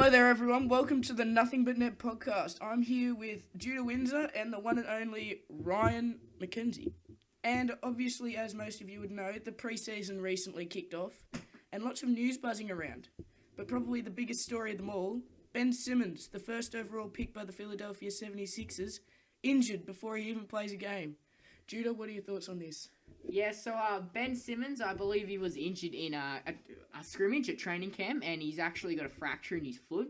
Hello there, everyone. Welcome to the Nothing But Net podcast. I'm here with Judah Windsor and the one and only Ryan McKenzie. And obviously, as most of you would know, the preseason recently kicked off and lots of news buzzing around. But probably the biggest story of them all, Ben Simmons, the first overall pick by the Philadelphia 76ers, injured before he even plays a game. Judah, what are your thoughts on this? Yeah, so Ben Simmons, I believe he was injured in a scrimmage at training camp, and he's actually got a fracture in his foot.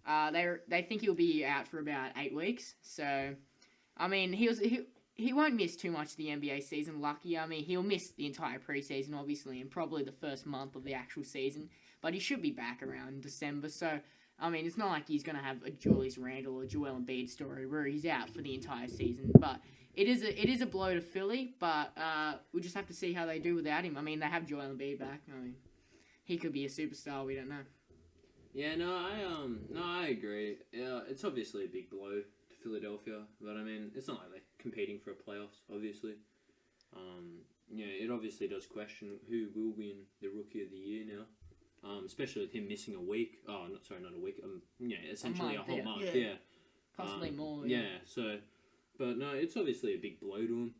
They think he'll be out for about 8 weeks. So, I mean, he won't miss too much of the NBA season. Lucky, I mean, he'll miss the entire preseason, obviously, and probably the first month of the actual season. But he should be back around December. So, I mean, it's not like he's gonna have a Julius Randle or Joel Embiid story where he's out for the entire season. But it is a blow to Philly, but we'll just have to see how they do without him. I mean, they have Joel Embiid back. I mean, he could be a superstar. We don't know. Yeah, I agree. Yeah, it's obviously a big blow to Philadelphia, but I mean, it's not like they're competing for a playoffs. Obviously, it obviously does question who will win the Rookie of the Year now. Especially with him missing a week. Oh, not a week. Essentially a whole month. Yeah. Possibly more. Yeah. So. But no, it's obviously a big blow to him.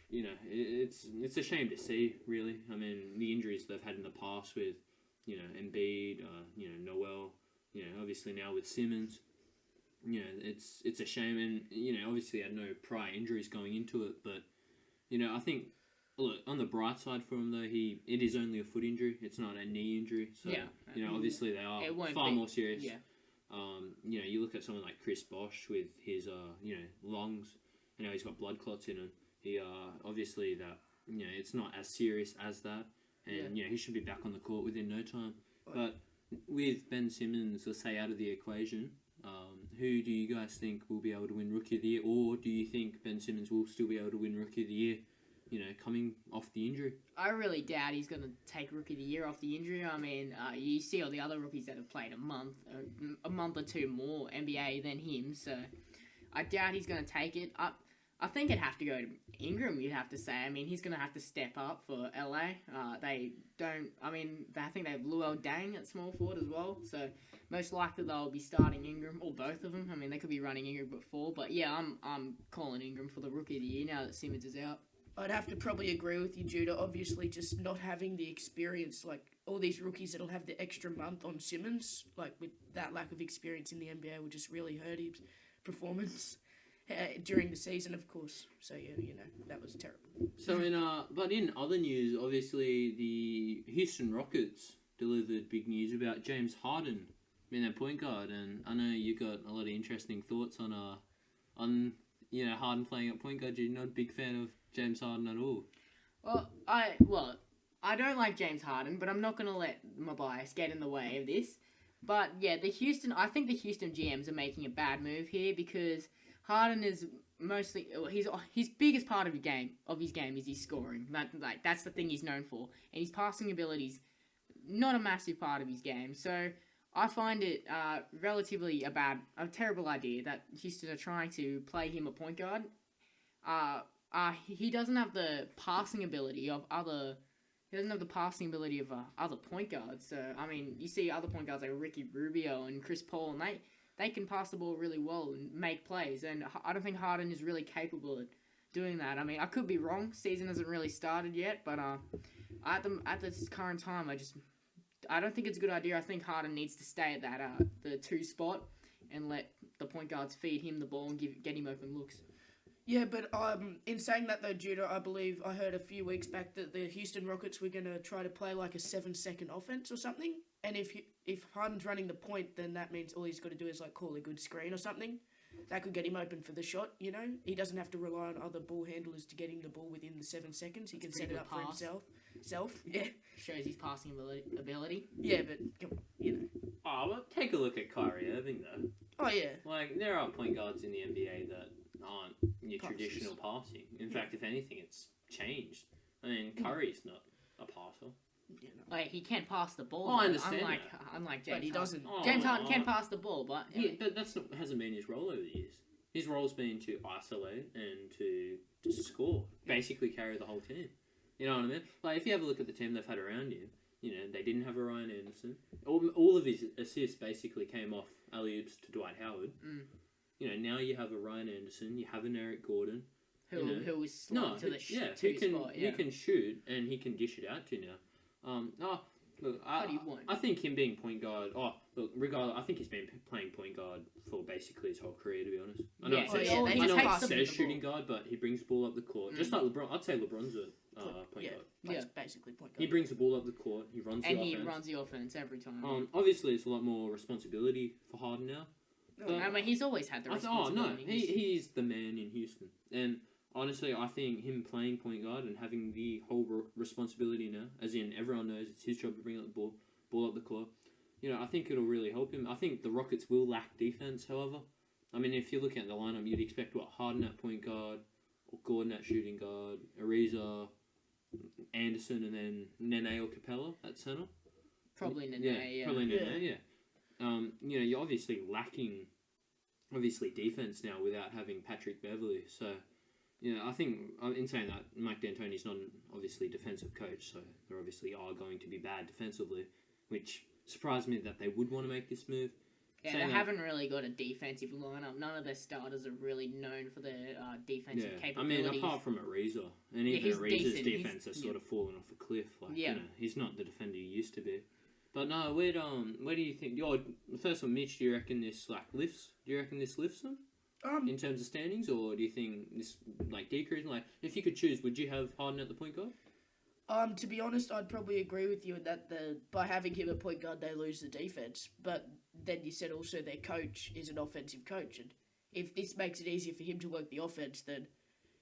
It's a shame to see, really. I mean, the injuries they've had in the past with, Embiid, Noel, obviously now with Simmons, it's a shame. And, obviously had no prior injuries going into it. But, I think, look, on the bright side for him, though, it is only a foot injury. It's not a knee injury. So, obviously they are far more serious. Yeah. You look at someone like Chris Bosh with his, lungs. He's got blood clots in him. He, obviously that, it's not as serious as that. And, he should be back on the court within no time. But with Ben Simmons, let's say, out of the equation, who do you guys think will be able to win Rookie of the Year? Or do you think Ben Simmons will still be able to win Rookie of the Year, coming off the injury? I really doubt he's going to take Rookie of the Year off the injury. I mean, you see all the other rookies that have played a month or two more NBA than him, so I doubt he's going to take it. I think it'd have to go to Ingram, you'd have to say. I mean, he's going to have to step up for LA. I think they have Luol Deng at small forward as well, so most likely they'll be starting Ingram, or both of them. I mean, they could be running Ingram before, but yeah, I'm calling Ingram for the Rookie of the Year now that Simmons is out. I'd have to probably agree with you, Judah. Obviously, just not having the experience, like all these rookies that'll have the extra month on Simmons, like with that lack of experience in the NBA, will just really hurt his performance during the season, of course. So yeah, that was terrible. So but in other news, obviously the Houston Rockets delivered big news about James Harden being their point guard, and I know you got a lot of interesting thoughts on Harden playing at point guard. You're not a big fan of James Harden at all. I don't like James Harden, but I'm not going to let my bias get in the way of this. But yeah, I think the Houston GMs are making a bad move here because Harden is mostly his biggest part of his game is his scoring. That's the thing he's known for, and his passing abilities not a massive part of his game. So I find it relatively a terrible idea that Houston are trying to play him a point guard. He doesn't have the passing ability of other. He doesn't have the passing ability of other point guards. So I mean, you see other point guards like Ricky Rubio and Chris Paul, and they can pass the ball really well and make plays. And I don't think Harden is really capable of doing that. I mean, I could be wrong. Season hasn't really started yet, but at this current time, I don't think it's a good idea. I think Harden needs to stay at that the 2 spot and let the point guards feed him the ball and get him open looks. Yeah, but in saying that though, Judah, I believe I heard a few weeks back that the Houston Rockets were going to try to play like a 7-second offense or something. And if Harden's running the point, then that means all he's got to do is like call a good screen or something. That could get him open for the shot, He doesn't have to rely on other ball handlers to get him the ball within the 7 seconds. He can set it up for himself. Yeah. Shows his passing ability. Yeah, but come on, Oh, well, take a look at Kyrie Irving, though. Oh, yeah. Like, there are point guards in the NBA that aren't your traditional passing. In fact, if anything, it's changed. I mean, Curry's not a passer. Yeah, no. Like, he can't pass the ball. Oh, I understand unlike James But he doesn't. James Harden can pass the ball, but But hasn't been his role over the years. His role's been to isolate and to score. Basically carry the whole team. You know what I mean? Like, if you have a look at the team they've had around you, they didn't have a Ryan Anderson. All of his assists basically came off alley-oops to Dwight Howard. Now you have a Ryan Anderson, you have an Eric Gordon. Who was slotted to the two spot. He can shoot and he can dish it out to you now. Look, I think him being point guard. Regardless, I think he's been playing point guard for basically his whole career. To be honest, I know it says shooting guard, but he brings the ball up the court, just like LeBron. I'd say LeBron's a point guard. Basically point guard. He brings the ball up the court. He runs he runs the offense every time. Obviously, it's a lot more responsibility for Harden now. I mean, he's always had the responsibility. He's the man in Houston, and honestly, I think him playing point guard and having the whole responsibility now, as in everyone knows it's his job to bring up the ball up the court. I think it'll really help him. I think the Rockets will lack defense, however. I mean, if you're looking at the lineup, you'd expect Harden at point guard, or Gordon at shooting guard, Ariza, Anderson, and then Nene or Capella at center. Probably Nene, Probably Nene, you're obviously lacking, defense now without having Patrick Beverley. So, I think in saying that, Mike D'Antoni's not obviously defensive coach, so they obviously are going to be bad defensively, which surprised me that they would want to make this move. Yeah, they haven't really got a defensive lineup. None of their starters are really known for their defensive capabilities. I mean, apart from Ariza, and even Ariza's defense has sort of fallen off a cliff. He's not the defender he used to be. But no, where do you think? First one, Mitch. Do you reckon this lifts? Do you reckon this lifts them in terms of standings, or do you think this decreases? If you could choose, would you have Harden at the point guard? To be honest, I'd probably agree with you in that by having him at point guard, they lose the defense. But then you said also their coach is an offensive coach, and if this makes it easier for him to work the offense, then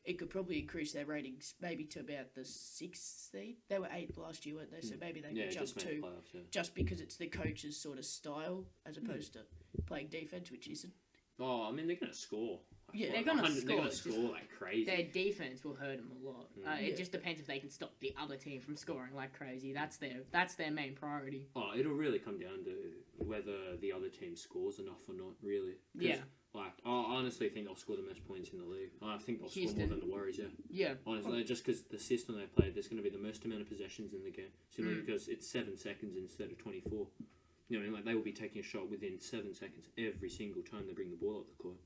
it could probably increase their ratings maybe to about the 6th seed. They were 8th last year, weren't they? So maybe they could jump to just because it's the coach's sort of style as opposed to playing defense, which isn't. Oh, I mean, they're going to score. They're going to score. They're going to score like crazy. Their defense will hurt them a lot. It just depends if they can stop the other team from scoring like crazy. That's their main priority. Oh, it'll really come down to whether the other team scores enough or not, really. I honestly think they'll score the most points in the league. I think they'll score more than the Warriors, Yeah. Honestly, just because the system they play, there's going to be the most amount of possessions in the game. Simply because it's 7 seconds instead of 24. They will be taking a shot within 7 seconds every single time they bring the ball up the court.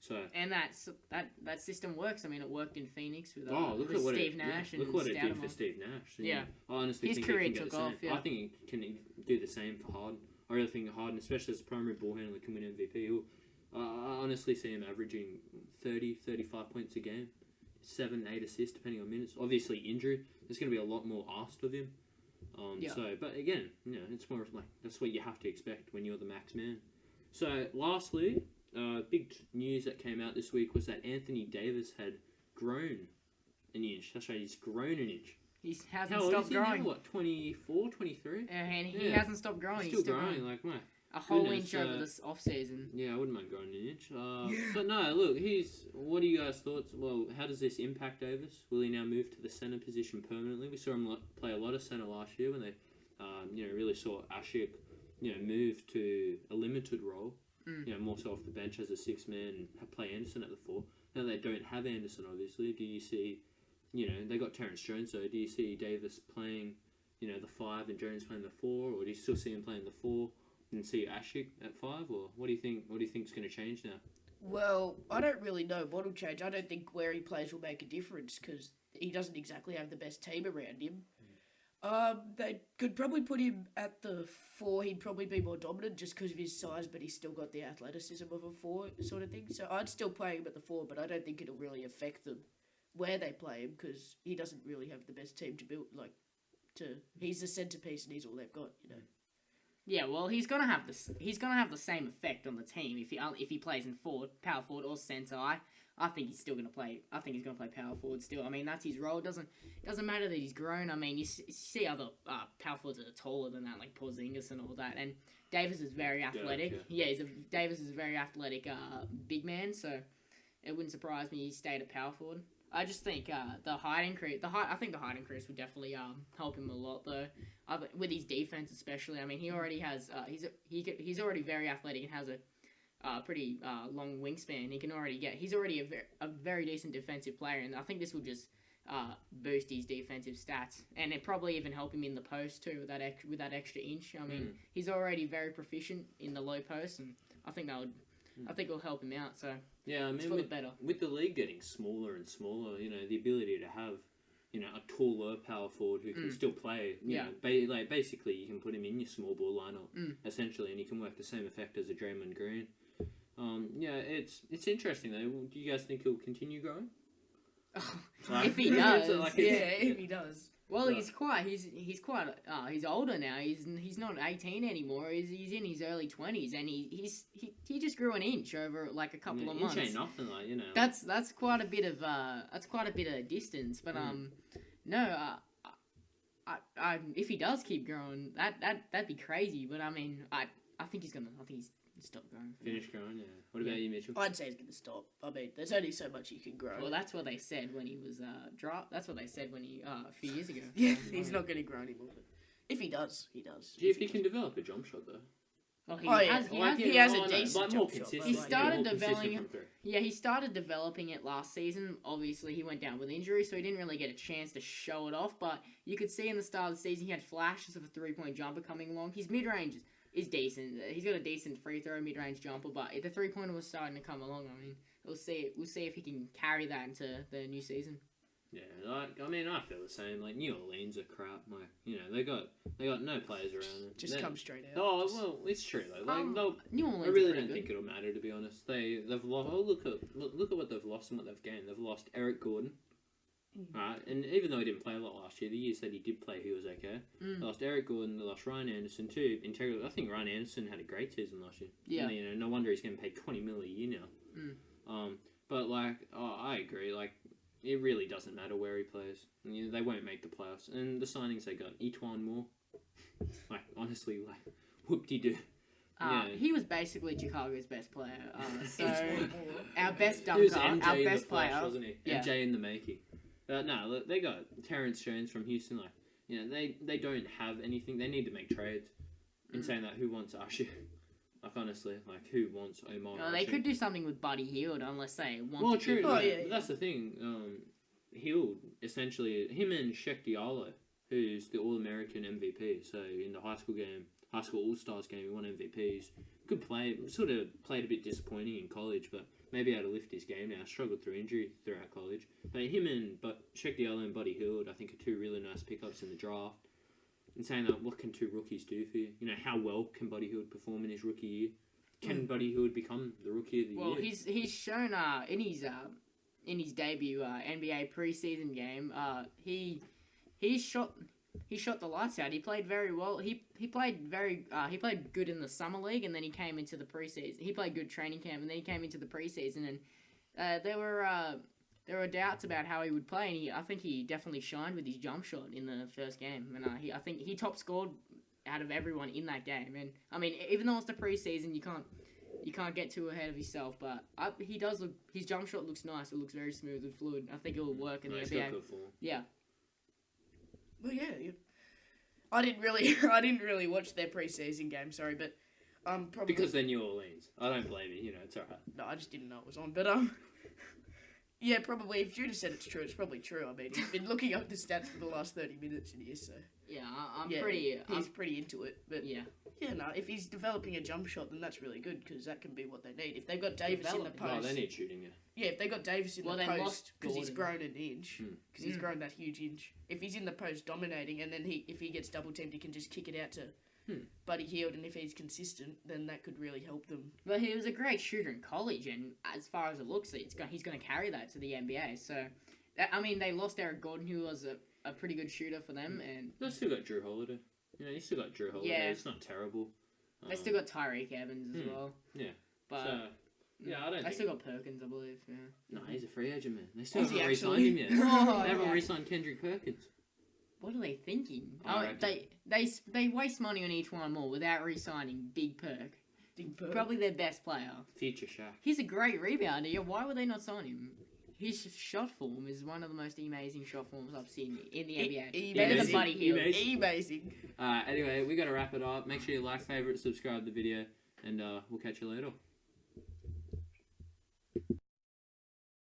So and that system works. I mean, it worked in Phoenix with Steve Nash and look what it did Stoudemire. for Steve Nash. Yeah, I honestly his think career he can took get the same. off. Yeah. I think he can do the same for Harden. I really think Harden, especially as a primary ball handler, can win MVP. I honestly see him averaging 30, 35 points a game, 7, 8 assists depending on minutes. Obviously, injury. There's going to be a lot more asked of him. But again, it's more like that's what you have to expect when you're the max man. So, lastly, big news that came out this week was that Anthony Davis had grown an inch. That's right, he's grown an inch. He hasn't stopped growing. Now, 24, 23? And he hasn't stopped growing. He's still growing. A whole inch over this off-season. Yeah, I wouldn't mind growing an inch. But no, look, what are you guys' thoughts? Well, how does this impact Davis? Will he now move to the centre position permanently? We saw him play a lot of centre last year when they, really saw Ashik, move to a limited role. More so off the bench as a 6-man and play Anderson at the 4. Now they don't have Anderson, obviously. Do you see, they got Terrence Jones, so do you see Davis playing, the 5 and Jones playing the 4, or do you still see him playing the 4? And see Ashik at 5, or what do you think? What do you think is going to change now? Well, I don't really know what will change. I don't think where he plays will make a difference because he doesn't exactly have the best team around him. They could probably put him at the 4. He'd probably be more dominant just because of his size, but he's still got the athleticism of a 4 sort of thing. So I'd still play him at the 4, but I don't think it'll really affect them where they play him because he doesn't really have the best team to build. He's the centerpiece and he's all they've got, Yeah, well, he's gonna have the same effect on the team if he plays in power forward or centre. I think he's still gonna play. I think he's gonna play power forward still. I mean, that's his role. It doesn't matter that he's grown. I mean, you see other power forwards that are taller than that, like Porzingis and all that. And Davis is very athletic. Davis is a very athletic big man. So it wouldn't surprise me he stayed at power forward. I just think the height increase. I think the height increase would definitely help him a lot though. With his defense especially. I mean, he already has. He's already very athletic and has a pretty long wingspan. He's already a very decent defensive player, and I think this will just boost his defensive stats, and it probably even help him in the post too with that extra inch. I mean, he's already very proficient in the low post, and I think it'll help him out. So Yeah, I it's mean, for the better. with the league getting smaller and smaller, the ability to have, a taller power forward who can still play, basically you can put him in your small ball lineup, essentially, and he can work the same effect as a Draymond Green. It's interesting though. Do you guys think he'll continue growing? If he does, If he does. Well, he's older now. He's not 18 anymore. He's in his early 20s, and he just grew an inch over like a couple of months. Inch ain't nothing, That's quite a bit of distance. But if he does keep growing, that'd be crazy. But I mean, I think he's stop growing. Finish growing, yeah. What about you, Mitchell? I'd say he's going to stop. I mean, there's only so much you can grow. Well, that's what they said when he was That's what they said when he a few years ago. Yeah, he's not going to grow anymore. But if he does, he does. Do you think he can develop a jump shot though? Well, he has a decent jump shot. He started developing. Yeah, he started developing it last season. Obviously, he went down with injury, so he didn't really get a chance to show it off. But you could see in the start of the season, he had flashes of a 3-point jumper coming along. His mid-range is decent. He's got a decent free throw mid-range jumper, but the 3-pointer was starting to come along. I mean, we'll see if he can carry that into the new season. Yeah, I feel the same. Like, New Orleans are crap. Like, they got no players around them. Just come straight out. Oh well, it's true though. Like, New Orleans. I really don't think it'll matter, to be honest. They've lost. Oh, look at what they've lost and what they've gained. They've lost Eric Gordon. Right, and even though he didn't play a lot last year, the years that he did play, he was okay. They lost Eric Gordon, they lost Ryan Anderson too. Integral. I think Ryan Anderson had a great season last year. Yeah. And, no wonder he's getting paid $20 million a year now. But I agree. Like, it really doesn't matter where he plays. They won't make the playoffs. And the signings they got, Etuan Moore. Like, honestly, whoop-de-doo. He was basically Chicago's best player. So our best dunker, He was MJ our in best the flesh, player, wasn't he? Yeah. MJ in the making. But no, look, they got Terrence Jones from Houston. Like, they don't have anything. They need to make trades. In saying that, who wants Usher? Like, honestly, who wants Omar? They could do something with Buddy Hield unless they want. Well, to true. keep That's the thing. Hield, essentially, him and Sheck Diallo, who's the All-American MVP. So in the high school All-Stars game, he won MVPs. Good play. Sort of played a bit disappointing in college, but maybe able to lift his game now. Struggled through injury throughout college. But him and Sheck Diallo and Buddy Hield, I think, are two really nice pickups in the draft. And saying that, what can two rookies do for you? How well can Buddy Hield perform in his rookie year? Can Buddy Hield become the rookie of the year? Well, he's shown in his debut NBA preseason game, he shot the lights out. He played very well. He played good in the summer league, and then he came into the preseason. He played good training camp, and then he came into the preseason, and there were doubts about how he would play, and I think he definitely shined with his jump shot in the first game, and I think he top scored out of everyone in that game. And I mean, even though it's the preseason, you can't get too ahead of yourself, but he does look. His jump shot looks nice. It looks very smooth and fluid. I think it will work in the NBA. Yeah. Well, yeah. I didn't really watch their preseason game. Sorry, but probably because they're New Orleans. I don't blame you. It's alright. No, I just didn't know it was on. But yeah, probably. If Judah said it's true, it's probably true. I mean, he's been looking up the stats for the last 30 minutes in here, so yeah, he's pretty into it. But yeah, no. If he's developing a jump shot, then that's really good because that can be what they need. If they've got Davis in the post, they need shooting. Yeah, if they got Davis in the post because he's grown an inch, because he's grown that huge inch. If he's in the post dominating, and then if he gets double teamed, he can just kick it out to Buddy Hield, and if he's consistent, then that could really help them. But he was a great shooter in college, and as far as it looks, he's going to carry that to the NBA. So, they lost Eric Gordon, who was a pretty good shooter for them, and they still got Drew Holiday. You still got Drew Holiday. Yeah. It's not terrible. They still got Tyreek Evans as well. Yeah. But I don't. They still got Perkins, I believe. Yeah. No, he's a free agent, man. They still haven't re-signed him yet. They haven't re-signed Kendrick Perkins. What are they thinking? They waste money on Etuan Moore without re-signing Big Perk. Probably their best player. Future Shaq. He's a great rebounder. Yeah, why would they not sign him? His shot form is one of the most amazing shot forms I've seen in the NBA. Better than Buddy Hield. Amazing. Anyway, we got to wrap it up. Make sure you like, favorite, subscribe the video, and we'll catch you later.